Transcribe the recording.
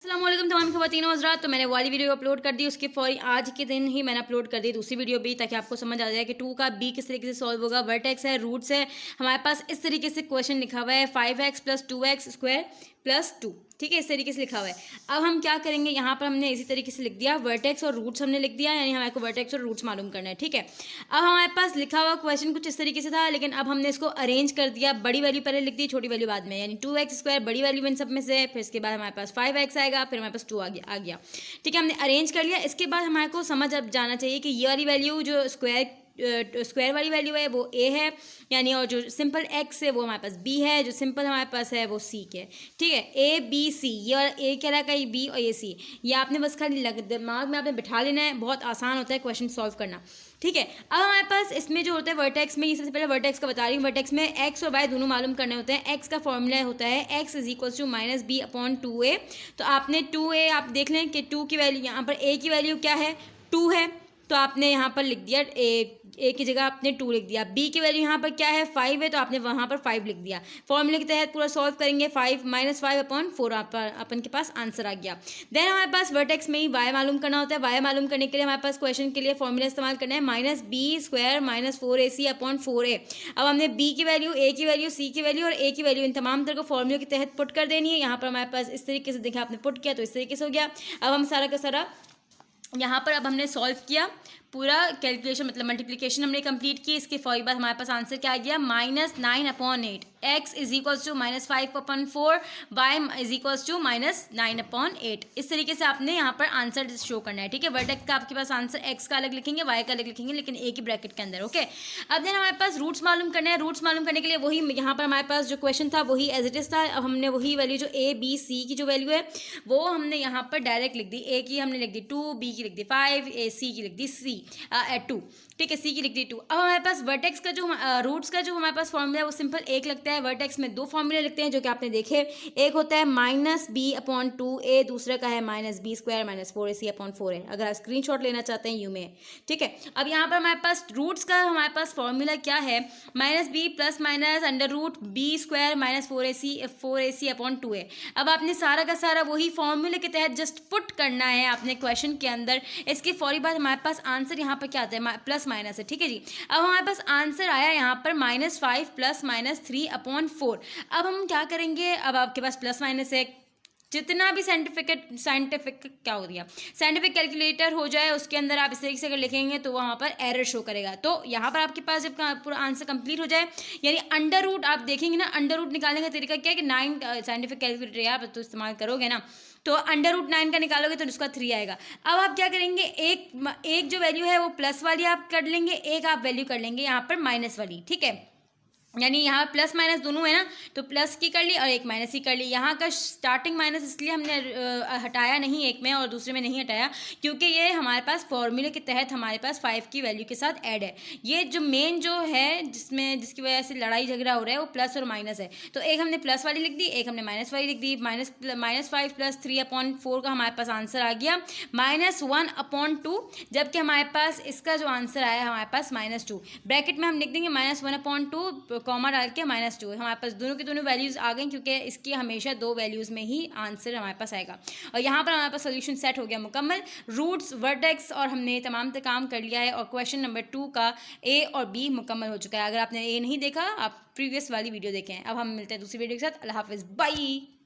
अस्सलामुअलैकुम तमाम ख़वातीन हज़रात। तो मैंने वाली वीडियो अपलोड कर दी, उसके फौरी आज के दिन ही मैंने अपलोड कर दी दूसरी वीडियो भी, ताकि आपको समझ आ जाए कि 2 का बी किस तरीके से सॉल्व होगा। वर्टेक्स है, रूट्स है, हमारे पास इस तरीके से क्वेश्चन लिखा हुआ है 5x + 2x स्क्वायर + 2, ठीक है, इस तरीके से लिखा हुआ है। अब हम क्या करेंगे, यहाँ पर हमने इसी तरीके से लिख दिया, वर्टेक्स और रूट्स हमने लिख दिया, यानी हमारे को वर्टेक्स और रूट्स मालूम करना है, ठीक है। अब हमारे पास लिखा हुआ क्वेश्चन कुछ इस तरीके से था, लेकिन अब हमने इसको अरेंज कर दिया, बड़ी वैल्यू पहले लिख दी, छोटी वैल्यू बाद में, यानी 2x स्क्वायर बड़ी वैल्यू इन सब में से, फिर इसके बाद हमारे पास 5x आएगा, फिर हमारे पास 2 आ गया, ठीक है, हमने अरेंज कर लिया। इसके बाद हमारे को समझ अब जाना चाहिए कि ये वाली वैल्यू जो स्क्वायर वाली वैल्यू है वो a है, यानी, और जो सिंपल x है वो हमारे पास b है, जो सिंपल हमारे पास है वो c के, ठीक है। a b c, ये वाला a कह रहा है, b और ये c, ये आपने बस खाली दिमाग में आपने बिठा लेना है, बहुत आसान होता है क्वेश्चन सॉल्व करना, ठीक है। अब हमारे पास इसमें जो होता है वर्टेक्स में, ये सबसे पहले वर्टेक्स का बता रही हूँ। वर्टेक्स में x और y दोनों मालूम करने होते हैं। x का फॉर्मूला होता है x = -b/2a। तो आपने 2a आप देख लें कि 2 की वैल्यू, यहाँ पर a की वैल्यू क्या है, 2 है, तो आपने यहाँ पर लिख दिया a की जगह आपने 2 लिख दिया। b की वैल्यू यहाँ पर क्या है, 5 है, तो आपने वहाँ पर 5 लिख दिया। फॉर्मूले के तहत पूरा सॉल्व करेंगे, 5 - 5/4 अपन के पास आंसर आ गया। देन हमारे पास वर्टेक्स में ही y मालूम करना होता है। y मालूम करने के लिए हमारे पास क्वेश्चन के लिए फॉर्मूला इस्तेमाल करना है, -b² - 4ac/4a। अब हमने b की वैल्यू, a की वैल्यू, c की वैल्यू और a की वैल्यू इन तमाम तरह को फॉर्मूले के तहत पुट कर देनी है। यहाँ पर हमारे पास इस तरीके से देखा, आपने पुट किया तो इस तरीके से हो गया। अब हम सारा का सारा यहाँ पर अब हमने सॉल्व किया, पूरा कैलकुलेशन मतलब मल्टीप्लिकेशन हमने कंप्लीट की। इसके फौरी बाद हमारे पास आंसर क्या आ गया, -9/8, x = -5/4, y = -9/8। इस तरीके से आपने यहाँ पर आंसर शो करना है, ठीक है। वर्टेक्स का आपके पास आंसर x का अलग लिखेंगे, y का अलग लिखेंगे, लेकिन a की ब्रैकेट के अंदर, ओके। अब देन हमारे पास रूट्स मालूम करना है। रूट्स मालूम करने के लिए वही यहाँ पर हमारे पास जो क्वेश्चन था वही एज इट इज था। अब हमने वही वैल्यू जो a b c की जो वैल्यू है वो हमने यहाँ पर डायरेक्ट लिख दी। a की हमने लिख दी 2, b की लिख दी 5, c की लिख दी 2, ठीक है, c की लिख दी 2। अब हमारे पास वर्टेक्स का जो रूट्स का जो हमारे पास फॉर्मूला है वो सिंपल एक लगता है। वर्टेक्स में 2 फॉर्मूले लिखते हैं जो कि आपने देखे, एक होता है -b/2a, दूसरा का है -b² - 4ac/4a। अगर आप स्क्रीनशॉट लेना चाहते हैं यू में, ठीक है। अब यहाँ पर हमारे पास रूट्स का हमारे पास फॉर्मूला क्या है, -b + -√b² - 4ac/2a। अब आपने सारा का सारा वही फॉर्मूले के तहत जस्ट पुट करना है आपने क्वेश्चन के अंदर। इसके फौरी बाद हमारे पास आंसर यहाँ पर क्या आता है, प्लस माइनस है, ठीक है जी। अब हमारे पास आंसर आया यहाँ पर -5 + -3/4। अब हम क्या करेंगे, अब आपके पास प्लस माइनस है, जितना भी साइंटिफिक क्या हो गया, साइंटिफिक कैलकुलेटर हो जाए उसके अंदर आप इस तरीके से अगर लिखेंगे तो वहाँ पर एरर शो करेगा। तो यहाँ पर आपके पास जब पूरा आंसर कंप्लीट हो जाए, यानी अंडर रूट आप देखेंगे ना, अंडर रूट निकालने का तरीका क्या है कि 9 साइंटिफिक कैलकुलेटर यार तो इस्तेमाल करोगे ना, तो √9 का निकालोगे तो उसका 3 आएगा। अब आप क्या करेंगे, एक जो वैल्यू है वो प्लस वाली आप कर लेंगे, एक आप वैल्यू कर लेंगे यहाँ पर माइनस वाली, ठीक है। यानी यहाँ प्लस माइनस दोनों है ना, तो प्लस की कर ली और एक माइनस की कर ली। यहाँ का स्टार्टिंग माइनस इसलिए हमने हटाया नहीं, एक में और दूसरे में नहीं हटाया, क्योंकि ये हमारे पास फॉर्मूले के तहत हमारे पास 5 की वैल्यू के साथ ऐड है। ये जो मेन जो है जिसकी वजह से लड़ाई झगड़ा हो रहा है वो प्लस और माइनस है। तो एक हमने प्लस वाली लिख दी, एक हमने माइनस वाली लिख दी। -5 + 3/4 का हमारे पास आंसर आ गया -1/2, जबकि हमारे पास इसका जो आंसर आया हमारे पास -2। ब्रैकेट में हम लिख देंगे -1/2, कॉमा डाल के -2। हमारे पास दोनों की दोनों वैल्यूज़ आ गई, क्योंकि इसकी हमेशा 2 वैल्यूज़ में ही आंसर हमारे पास आएगा। और यहाँ पर हमारे पास सोल्यूशन सेट हो गया मुकम्मल, रूट्स, वर्टेक्स और हमने तमाम काम कर लिया है। और क्वेश्चन नंबर 2 का A और B मुकम्मल हो चुका है। अगर आपने A नहीं देखा, आप प्रीवियस वाली वीडियो देखें। अब हम मिलते हैं दूसरी वीडियो के साथ। अल्लाह हाफिज़, बाय।